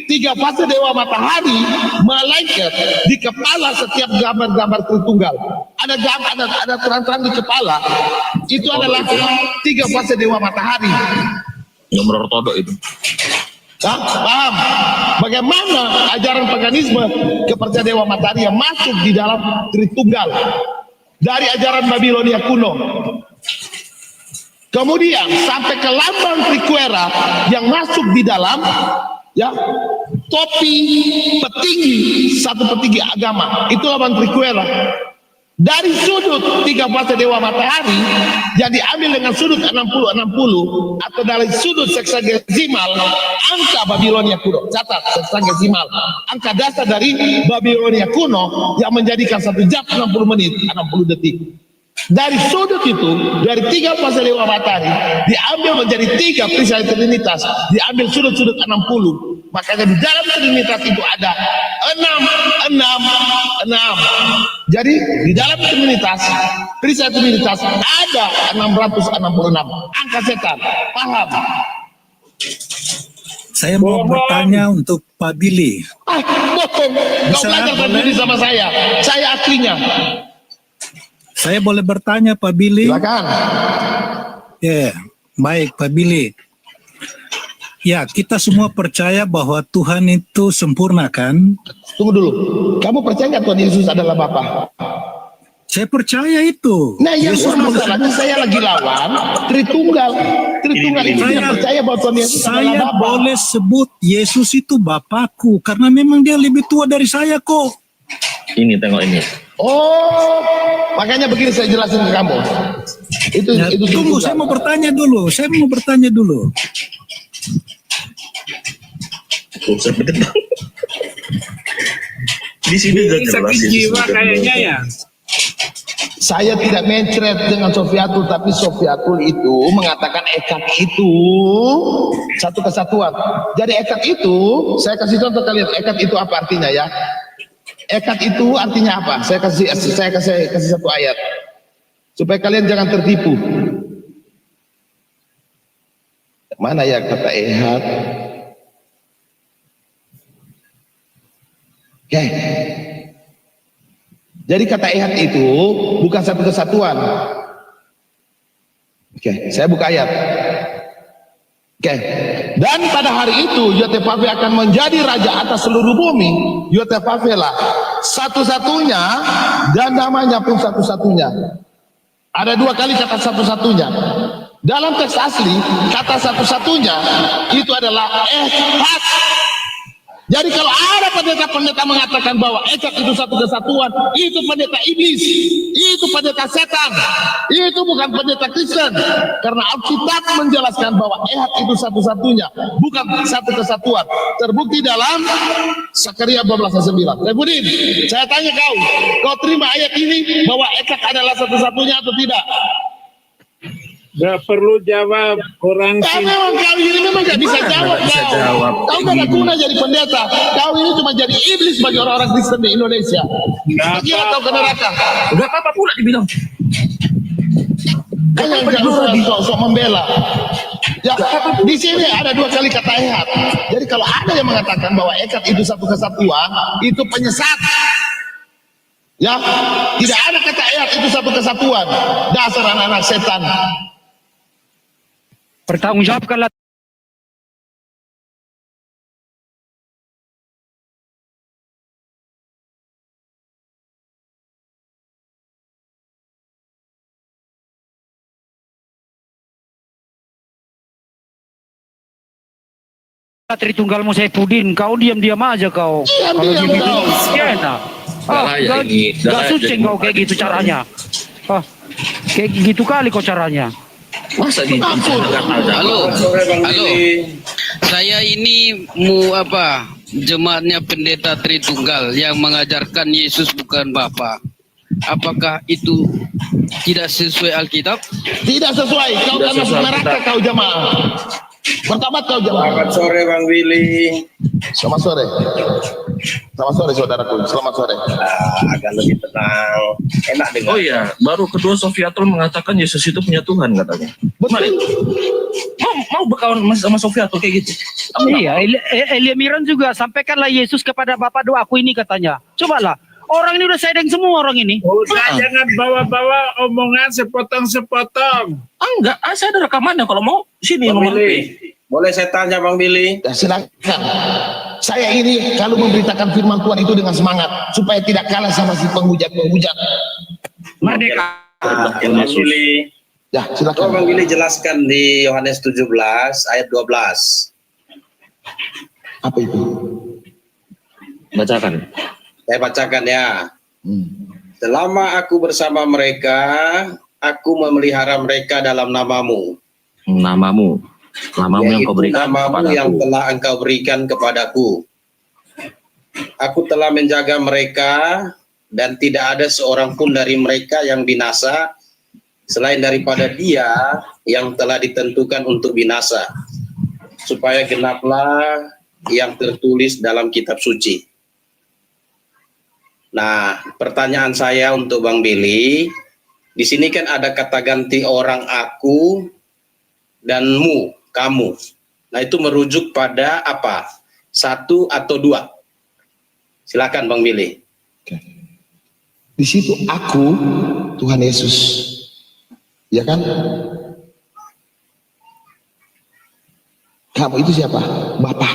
tiga fase dewa matahari malaikat di kepala setiap gambar-gambar Tritunggal. Ada terang-terang di kepala. Itu adalah tiga fase dewa matahari. Yang ortodok itu. Hah? Paham? Bagaimana ajaran paganisme kepercayaan dewa matahari yang masuk di dalam Tritunggal dari ajaran Babilonia kuno. Kemudian sampai ke lambang Triquera yang masuk di dalam ya topi petinggi, satu petinggi agama. Itu lambang Triquera. Dari sudut tiga fase dewa matahari yang diambil dengan sudut 60-60 atau dari sudut seksagesimal angka Babilonia kuno. Catat seksagesimal, angka dasar dari Babilonia kuno yang menjadikan 1 jam 60 menit 60 detik. Dari sudut itu, dari tiga fase dewa matahari diambil menjadi tiga perisai Trinitas, diambil sudut-sudut 60. Makanya di dalam Trinitas itu ada 6. Jadi di dalam Trinitas, perisai Trinitas ada 666. Angka setan, paham? Saya mau bertanya untuk Pak Billy. Bohong. Kau Bisa, belajar boleh? berdiri sama saya aslinya. Saya boleh bertanya Pak Billy? Silakan. Ya, baik Pak Billy. Ya, kita semua percaya bahwa Tuhan itu sempurna kan? Tunggu dulu. Kamu percaya nggak Tuhan Yesus adalah Bapa? Saya percaya itu. Nah, yang Yesus masalahnya saya lagi lawan Tritunggal. Tritunggal itu yang percaya bahwa Tuhan Yesus adalah saya Bapa. boleh sebut Yesus itu Bapakku karena memang dia lebih tua dari saya kok. Ini tengok ini. Oh, makanya begini saya jelasin ke kamu. Itu Ya, itu tunggu, Tritunggal. saya mau bertanya dulu. Di sini udah Ini jelas sakit Yesus jiwa bukan kayaknya Bapa. ya. Saya tidak mencret dengan Sofiatul, tapi Sofiatul itu mengatakan ekat itu satu kesatuan. Jadi ekat itu, saya kasih contoh kalian, ekat itu apa artinya ya? Ekat itu artinya apa? Saya kasih satu ayat supaya kalian jangan tertipu. Mana ya kata ekat? Oke. Jadi kata ehad itu bukan satu kesatuan. Oke, saya buka ayat. Oke. Dan pada hari itu Yotefave akan menjadi raja atas seluruh bumi. Yotefave lah satu-satunya dan namanya pun satu-satunya. Ada dua kali kata satu-satunya. Dalam teks asli kata satu-satunya itu adalah ehad. Jadi kalau ada pendeta-pendeta mengatakan bahwa ekat itu satu kesatuan, itu pendeta iblis, itu pendeta setan, itu bukan pendeta Kristen. Karena Alkitab menjelaskan bahwa ekat itu satu-satunya, bukan satu kesatuan. Terbukti dalam Sakaria 12:9. Refudin, saya tanya kau terima ayat ini bahwa ekat adalah satu-satunya atau tidak? Gak perlu jawab orang Memang kau ini memang gak bisa jawab. Kau gak ada guna jadi pendeta. Kau ini cuma jadi iblis bagi orang-orang Kristen di Indonesia. Kira kau ke neraka. Gak apa-apa pula dibilang. Kau yang gak usah sok membela. Ya, di sini ada dua kali kata ekat. Jadi kalau ada yang mengatakan bahwa ekat itu satu kesatuan, itu penyesat. Ya, tidak ada kata ekat itu satu kesatuan. Dasar anak-anak setan. Pertanggungjawabkanlah. Tritunggalmu Saifuddin, kau diam-diam aja kau. Kalau Diam-diam gitu, kau. enak. layak ini, Gak layak suci jadi kau kayak gitu caranya. Kayak gitu kali kau caranya. Masa di Halo, saya ini jemaatnya pendeta Tritunggal yang mengajarkan Yesus bukan Bapa. Apakah itu tidak sesuai Alkitab? Tidak sesuai. Kau akan masuk neraka kau jemaah. Pertama kau jemaah. Selamat sore Bang Willy. Selamat sore. Selamat sore saudaraku. Selamat sore. Agak lebih tenang. Enak dengar. Oh iya, baru kedua Sofiatul mengatakan Yesus itu punya Tuhan katanya. Betul. Mau berkawan sama Sofiatul kayak gitu? Iya, Elia Miran juga sampaikanlah Yesus kepada Bapa doaku ini katanya. Cobalah. Orang ini udah sedeng semua orang ini. Udah jangan bawa-bawa omongan sepotong-sepotong. Enggak, saya ada rekamannya kalau mau sini Bang nomor Willy, boleh saya tanya Bang Willy? Ya, silakan. Saya ini kalau memberitakan firman Tuhan itu dengan semangat supaya tidak kalah sama si penghujat-penghujat. Merdeka. Bang Willy. Ya, Coba silakan. Bang Willy jelaskan di Yohanes 17 ayat 12. Apa itu? bacakan. Saya bacakan ya. Selama aku bersama mereka, aku memelihara mereka dalam namamu. Namamu yang kau berikan namamu kepadaku. yang telah engkau berikan kepadaku. Aku telah menjaga mereka dan tidak ada seorang pun dari mereka yang binasa selain daripada dia yang telah ditentukan untuk binasa, supaya genaplah yang tertulis dalam kitab suci. Nah, pertanyaan saya untuk Bang Billy, di sini kan ada kata ganti orang aku dan mu, kamu. Nah, itu merujuk pada apa? Satu atau dua? Silakan Bang Billy. Di situ aku Tuhan Yesus. Ya kan? Kamu itu siapa? Bapak.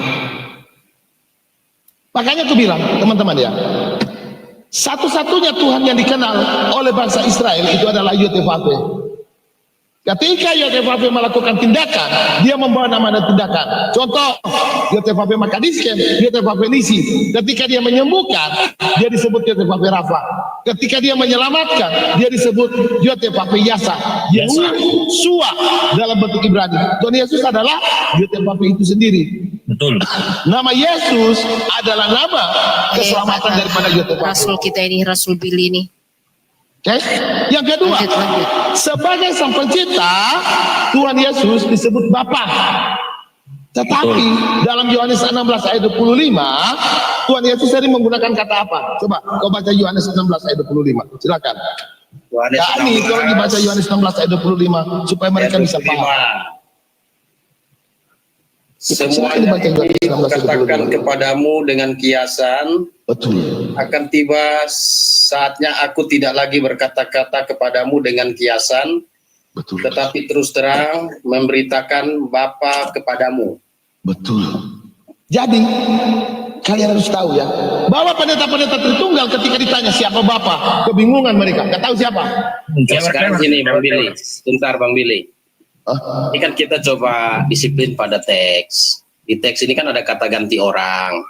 Makanya aku bilang, teman-teman ya, satu-satunya Tuhan yang dikenal oleh bangsa Israel itu adalah Yotevave. Ketika Yotevave melakukan tindakan, dia membawa nama dan tindakan. Contoh, Yotevave Makadiskem, Yotevave Nisi. Ketika dia menyembuhkan, dia disebut Yotevave Rafa. Ketika dia menyelamatkan, dia disebut Yotevave Yasa. Yeshua dalam bentuk Ibrani. Tuhan Yesus adalah Yotevave itu sendiri. Betul. Nama Yesus adalah nama keselamatan daripada Yotevave. Rasul kita ini, Rasul Billy ini. Oke. Yang kedua, sebagai sang pencipta, Tuhan Yesus disebut Bapa. Tetapi dalam Yohanes 16 ayat 25, Tuhan Yesus sering menggunakan kata apa? Coba kau baca Yohanes 16 ayat 25. Silakan. Kami tolong dibaca Yohanes 16 ayat 25 supaya mereka bisa paham. Semuanya katakan kepadamu dengan kiasan. Betul. Akan tiba saatnya aku tidak lagi berkata-kata kepadamu dengan kiasan. Betul. Tetapi terus terang memberitakan Bapa kepadamu. Betul. Jadi kalian harus tahu ya, bahwa pendeta-pendeta Tritunggal ketika ditanya siapa Bapa, kebingungan mereka, nggak tahu siapa. Sekarang sini Bang Billy, sebentar Bang Billy. Ini kan kita coba disiplin pada teks. Di teks ini kan ada kata ganti orang.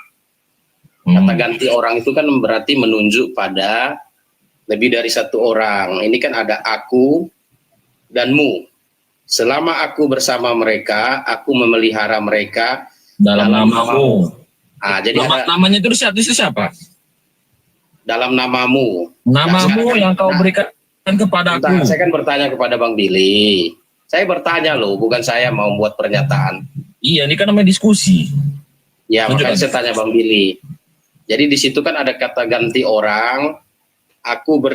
Kata ganti orang itu kan berarti menunjuk pada lebih dari satu orang. Ini kan ada aku dan mu. Selama aku bersama mereka, aku memelihara mereka Dalam namamu. Jadi Namanya itu siapa? Dalam namamu. Namamu yang kau berikan kepadaku. Saya kan bertanya kepada Bang Billy. Saya bertanya loh, bukan saya mau membuat pernyataan. Iya, ini kan namanya diskusi. Ya, makanya saya tanya Bang Billy. Jadi di situ kan ada kata ganti orang.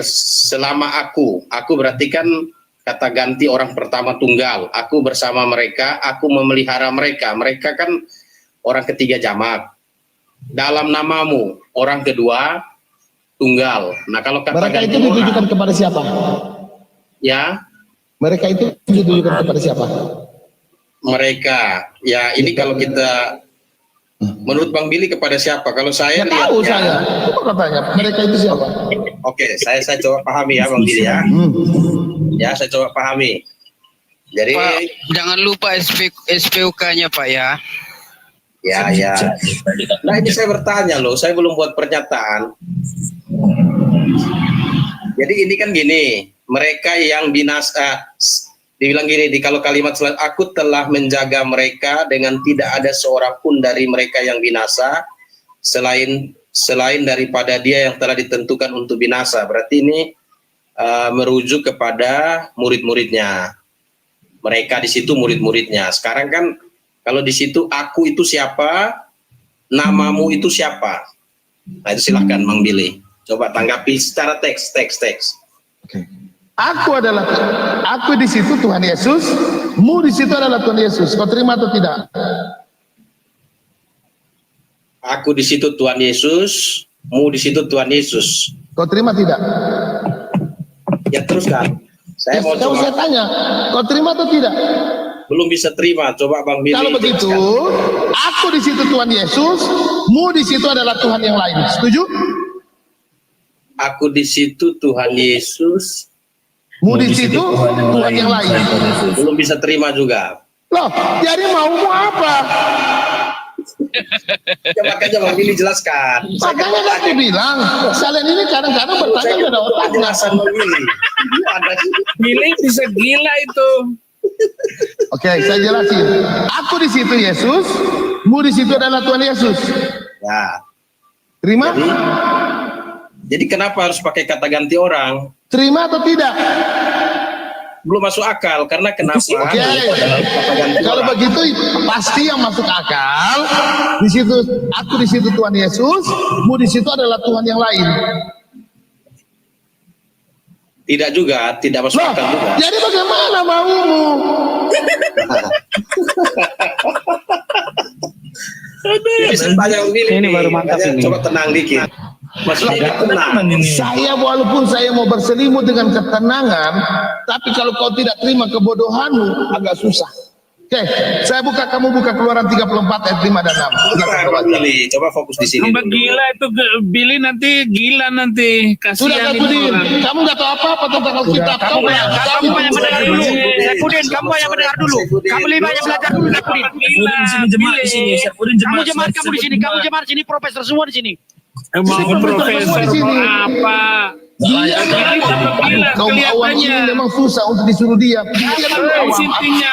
Selama aku berarti kan kata ganti orang pertama tunggal. Aku bersama mereka, aku memelihara mereka. Mereka kan orang ketiga jamak. Dalam namamu, orang kedua tunggal. Nah, kalau kata mereka ganti itu ditujukan kepada siapa? Ya. Mereka itu ditujukan kepada siapa? Mereka, ya ini kalau kita menurut Bang Billy kepada siapa? Kalau saya lihat tahu saya. Apa katanya? Mereka itu siapa? Oke, saya coba pahami ya Bang Billy ya. Ya, saya coba pahami. Jadi Pak, jangan lupa SPOK-nya Pak ya. Ya. Nah ini saya bertanya loh, saya belum buat pernyataan. Jadi ini kan gini, mereka yang binasa, dibilang gini, kalau kalimat selanjutnya, aku telah menjaga mereka dengan tidak ada seorang pun dari mereka yang binasa, selain daripada dia yang telah ditentukan untuk binasa. Berarti ini merujuk kepada murid-muridnya. Mereka di situ murid-muridnya. Sekarang kan kalau di situ aku itu siapa, namamu itu siapa. Nah itu silahkan Bang Billy. Coba tanggapi secara teks. Okay. Aku di situ Tuhan Yesus, mu di situ adalah Tuhan Yesus. Kau terima atau tidak? Aku di situ Tuhan Yesus, mu di situ Tuhan Yesus. Kau terima tidak? Ya teruskan. Saya tanya, kau terima atau tidak? Belum bisa terima. Coba Bang Billy. Kalau begitu, aku di situ Tuhan Yesus, mu di situ adalah Tuhan yang lain. Setuju? Aku di situ Tuhan Yesus, mu di situ Tuhan yang lain. Belum bisa terima juga. Loh, jadi mau apa? Ya makanya Bang Billy jelaskan. Makanya kan aku bilang, kalian ini kadang-kadang bertanya gak ada otak. Penjelasan Bang Billy. Billy bisa gila itu. Oke, saya jelasin. Aku di situ Yesus, mu di situ adalah Tuhan Yesus. Ya. Terima? Jadi kenapa harus pakai kata ganti orang? Terima atau tidak? Belum masuk akal, karena kenapa? Oke. Kalau begitu pasti yang masuk akal di situ, aku di situ Tuhan Yesus, mu di situ adalah Tuhan yang lain. Tidak juga, tidak masuk akal juga. Jadi bagaimana maumu? Jadi sepanjang ini baru mantap ini. Coba tenang dikit. Maksudnya tenang. Saya walaupun saya mau berselimut dengan ketenangan, tapi kalau kau tidak terima kebodohanmu agak susah. Oke, saya buka, kamu buka Keluaran 34 ayat 5 dan 6. Coba fokus di sini. Tambah gila itu Billy nanti gila nanti. Sudah Kasihan Saifudin, orang. kamu nggak tahu apa-apa tentang Alkitab. Kamu banyak mendengar dulu. Saifudin, kamu banyak mendengar dulu. Kamu lebih banyak belajar dulu, Saifudin. Kamu jemaat kamu di sini, kamu jemaat sini, profesor semua di sini. Mau profesor mau apa? Kaum awam ini memang susah untuk disuruh diam. Intinya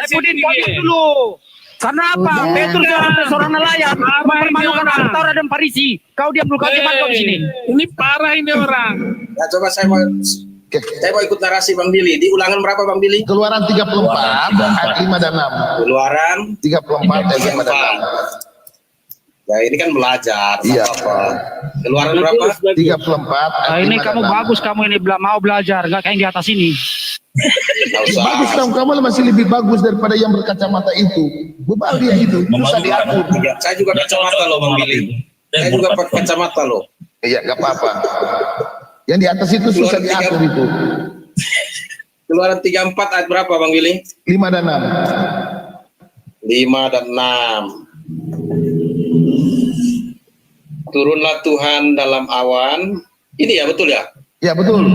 Saifudin, kau diam dulu. Karena apa? Petrus seorang nelayan mempermalukan ahli Taurat dan Farisi. Kau diam dulu, kau jemaat kau di sini. Ini parah ini orang. Nah, coba saya mau ikut narasi Bang Billy. Di ulangan berapa Bang Billy? Keluaran 34 ayat 5 dan 6. Keluaran 34 ayat 5 dan 6. Ya ini kan belajar. Iya. Apa-apa. Keluaran berapa? 34 ayat Ini 5 kamu dan 6. bagus, kamu ini mau belajar, nggak kayak yang di atas ini. Bagus kamu masih lebih bagus daripada yang berkacamata itu. Bebal dia itu, susah diatur. Saya juga kacamata loh Bang Billy. Saya juga pakai kacamata loh. Iya, nggak apa-apa. Yang di atas itu susah diatur itu. Keluaran 34 ayat berapa Bang Billy? 5 dan 6. 5 dan 6. Turunlah Tuhan dalam awan. Ini ya betul ya? Ya betul.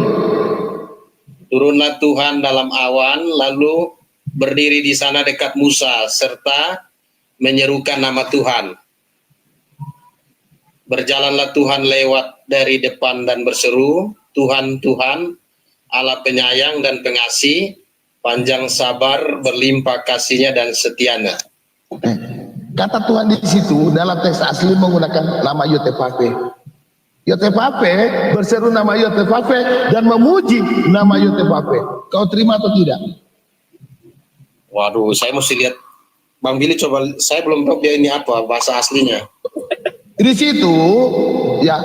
Turunlah Tuhan dalam awan, lalu berdiri di sana dekat Musa, serta menyerukan nama Tuhan. Berjalanlah Tuhan lewat dari depan dan berseru, Tuhan, Tuhan, Allah penyayang dan pengasih, panjang sabar, berlimpah kasihnya dan setianya. Kata Tuhan di situ dalam teks asli menggunakan nama Yotefate. Yotefate berseru nama Yotefate dan memuji nama Yotefate. Kau terima atau tidak? Waduh, saya mesti lihat. Bang Billy coba, saya belum tahu dia ini apa bahasa aslinya. Di situ, ya,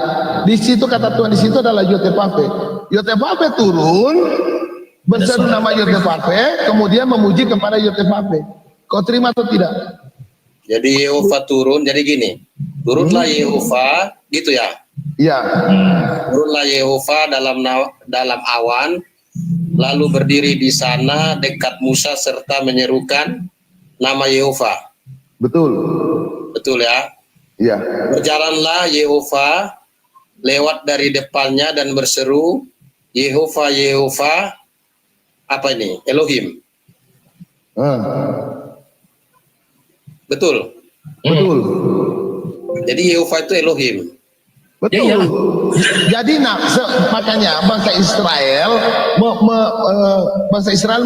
di situ kata Tuhan di situ adalah Yotefate. Yotefate turun, berseru nama Yotefate, kemudian memuji kepada Yotefate. Kau terima atau tidak? Jadi Yehova turun, jadi gini, turunlah Yehova, gitu ya? Iya. Turunlah Yehova dalam awan, lalu berdiri di sana dekat Musa serta menyerukan nama Yehova. Betul. Betul ya? Iya. Berjalanlah Yehova lewat dari depannya dan berseru, Yehova, Yehova, apa ini? Elohim. Betul. Betul. Jadi Yehova itu Elohim. Betul. Jadi makanya bangsa Israel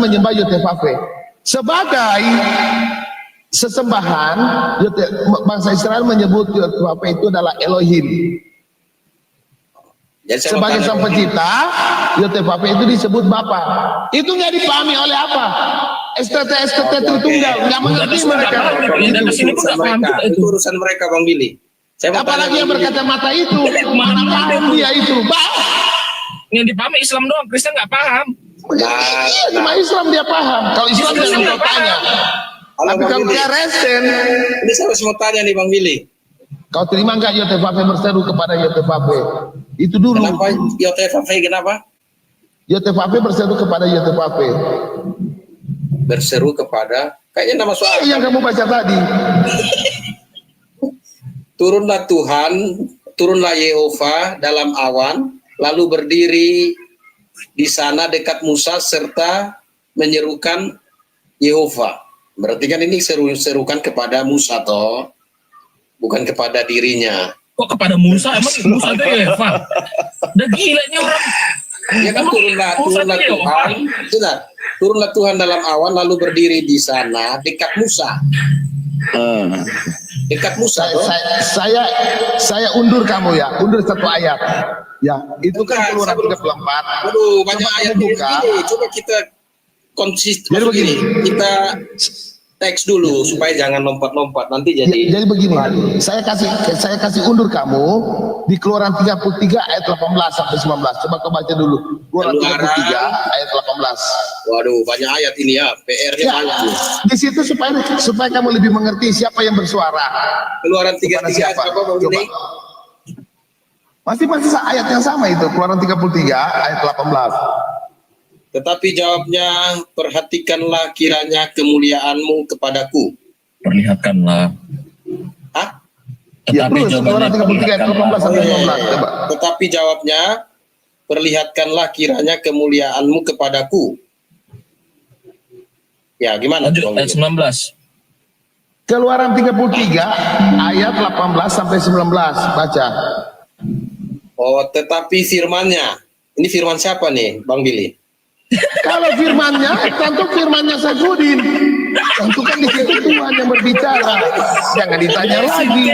menyembah Yotefate sebagai sesembahan. Bangsa Israel menyebut Yotefate itu adalah Elohim. Sebagai sang pencipta, Yotefate itu disebut Bapa. Itu nggak dipahami oleh apa? STT Tritunggal nggak mengerti mereka. Itu urusan mereka Bang Billy. Apalagi yang berkacamata itu, mana paham dia itu? Yang dipahami Islam doang, Kristen nggak paham. Iya, cuma Islam dia paham. Kalau Islam jangan kau tanya. Tapi kalau Kristen, ini saya harus mau tanya nih Bang Billy. Kau terima nggak Yotefate berseru kepada Yotefate? Itu dulu. Kenapa Yotefate? Kenapa? Yotefate berseru kepada Yotefate. Berseru kepada, kayaknya nama soal yang kamu baca tadi. Turunlah Tuhan, turunlah Yehova dalam awan, lalu berdiri di sana dekat Musa serta menyerukan Yehova. Berarti kan ini serukan kepada Musa toh, bukan kepada dirinya. Kok kepada Musa? Emang Musa itu Yehova? Udah gila ini orang. Ya kan turunlah Tuhan, sudah. Turunlah Tuhan dalam awan lalu berdiri di sana dekat Musa. Dekat Musa. Saya undur kamu ya, undur satu ayat. Ya, itu kan Keluaran 34. Aduh, banyak ayat buka. Coba kita konsisten. Jadi begini, kita teks dulu supaya jangan lompat-lompat nanti jadi. Jadi begini, saya kasih undur kamu di Keluaran 33 ayat 18 sampai 19. Coba kau baca dulu. Keluaran 33 ayat 18. Waduh, banyak ayat ini ya. PR-nya ya, banyak. Di situ supaya kamu lebih mengerti siapa yang bersuara. Keluaran 33 ayat berapa Bang Billy? Masih ayat yang sama itu, Keluaran 33 ayat 18. Tetapi jawabnya, perhatikanlah kiranya kemuliaanmu kepadaku. Perlihatkanlah. Hah? Ya, Tetapi terus jawabannya Keluaran 33 ayat 18 sampai 19 coba. Tetapi jawabnya, perlihatkanlah kiranya kemuliaanmu kepadaku. Ya, gimana? Lanjut, Bang ayat Willy? 19. Keluaran 33 ayat 18 sampai 19 baca. Oh, tetapi firmannya. Ini firman siapa nih, Bang Billy? Kalau firmannya, tentu firmannya Saifuddin. Tentu kan di situ Tuhan yang berbicara. Jangan ditanya lagi.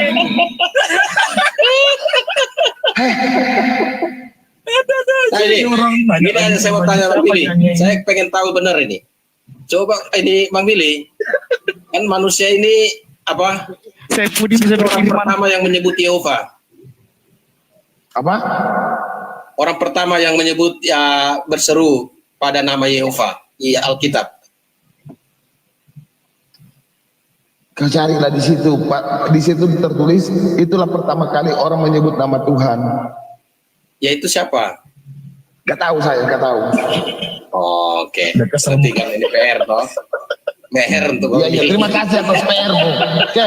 Nah, ini aja saya mau tanya Bang Billy. Saya pengen tahu benar ini. Coba ini Bang Billy. Kan manusia ini apa? Saifuddin bisa Orang berfirman. pertama yang menyebut Yehova. Apa? Orang pertama yang menyebut ya berseru pada nama Yehova di Alkitab. Kau carilah di situ, Pak. Di situ tertulis, itulah pertama kali orang menyebut nama Tuhan. Yaitu siapa? Gak tahu saya, gak tahu. Oh, oke. Berarti kan ini PR toh. PR untuk Iya, iya. Terima kasih atas PR-mu. Oke,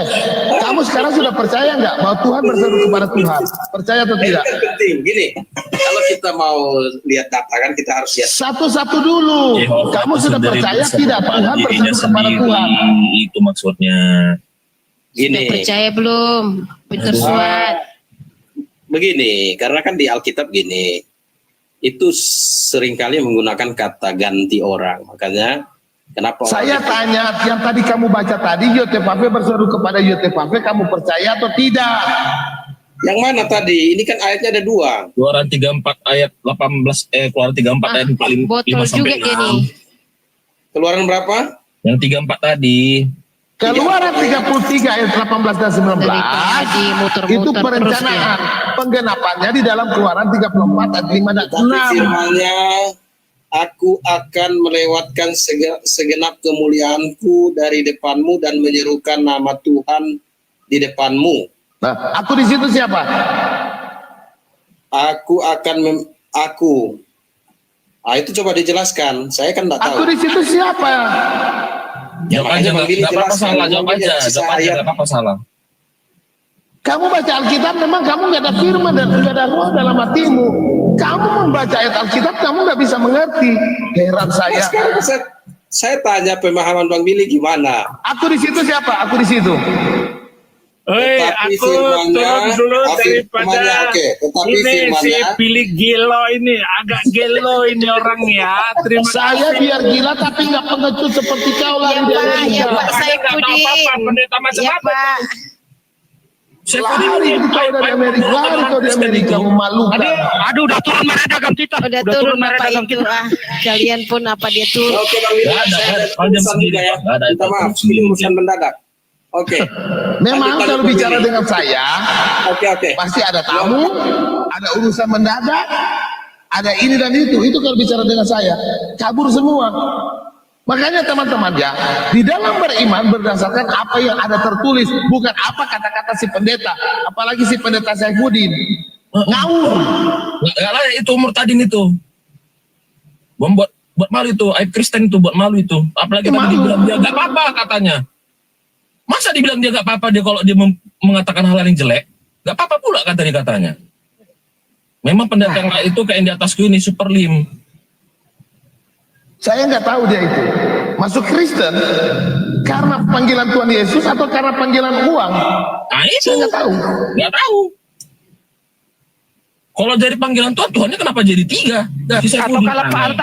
kamu sekarang sudah percaya nggak bahwa Tuhan berseru kepada Tuhan? Percaya atau tidak? Penting gini. Kalau kita mau lihat data kan kita harus lihat Satu-satu dulu. Kamu sudah percaya tidak Tuhan berseru kepada Tuhan? Itu maksudnya. gini. Percaya belum? Pinter suat. Begini, karena kan di Alkitab gini, itu seringkali menggunakan kata ganti orang. Makanya kenapa Saya tanya, yang tadi kamu baca tadi, Yotefave berseru kepada Yotefave, kamu percaya atau tidak? yang mana tadi? Ini kan ayatnya ada dua. Keluaran 34 ayat 18, Keluaran 34 ayat 5 Botol juga sampai 6. ini. Keluaran berapa? Yang 34 tadi. Keluaran 33 ayat 18 dan 19 Tadi muter-muter itu terus perencanaan penggenapannya di dalam Keluaran 34 ayat 5 dan Tapi 6. firman-Nya, aku akan melewatkan segenap kemuliaanku dari depanmu dan menyerukan nama Tuhan di depanmu. Nah, aku di situ siapa? Aku akan aku. Itu coba dijelaskan. Saya kan tidak tahu. Aku di situ siapa? Jawab aja, Bang Billy nggak apa-apa jelaskan. salah, jawab Bang Billy aja, sisa jawab aja, ayat. nggak apa-apa salah. Kamu baca Alkitab memang kamu nggak ada firman dan nggak ada roh dalam hatimu. Kamu membaca ayat Alkitab kamu nggak bisa mengerti. Heran Nah, saya. sekarang saya tanya pemahaman Bang Billy gimana? Aku di situ siapa? Aku di situ. Hei, Tetapi aku firman-Nya, turun dulu firman-nya, daripada oke. Tetapi ini si firman-Nya, pilih gelo ini, agak gelo ini orang ya. Terima Saya kasih. biar gila tapi nggak pengecut seperti kau lari Ya di Pak, Amerika. ya Pak Ada nggak Saifuddin. apa-apa, pendeta macam Ya apa? Pak. Lari kau dari Amerika, lari kau di Amerika memalukan. Aduh, udah turun merah dagang kita. Udah turun merah Bapak dagang itu kita. Kalian pun apa dia turun. oke Bang Billy, Nggak ada, saya ada Bang, jam urusan sendiri, juga ya. Pak. Nggak ada, Minta itu maaf, sendiri. ini urusan mendadak. Oke. Memang Lanjut, kalau Bang bicara Billy. dengan saya, Oke. pasti ada tamu, ada urusan mendadak, ada ini dan itu kalau bicara dengan saya kabur semua. Makanya teman-teman ya, di dalam beriman berdasarkan apa yang ada tertulis, bukan apa kata-kata si pendeta, apalagi si pendeta Saifuddin ngawur. Nggak layak itu umur tadi itu. Buat malu itu, ayat Kristen itu buat malu itu. Apalagi tadi Malu. dibilang dia nggak apa-apa katanya. Masa dibilang dia nggak apa-apa dia kalau dia mengatakan hal yang jelek, nggak apa-apa pula katanya. Memang pendeta yang itu kayak yang di atasku ini super lim. Saya nggak tahu dia itu masuk Kristen karena panggilan Tuhan Yesus atau karena panggilan uang. Nah itu Saya nggak tahu. nggak tahu. Kalau dari panggilan Tuhan, Tuhannya kenapa jadi 3? Nah,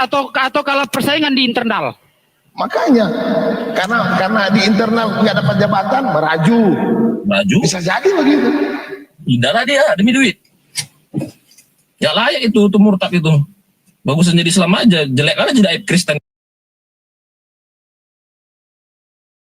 Atau kalah persaingan di internal. Makanya karena di internal nggak dapat jabatan meraju. Maju, Bisa jadi begitu. tidaklah dia demi duit. Ya layak itu murtad itu. Bagus jadi Islam aja, jelek aja jadi ayat Kristen.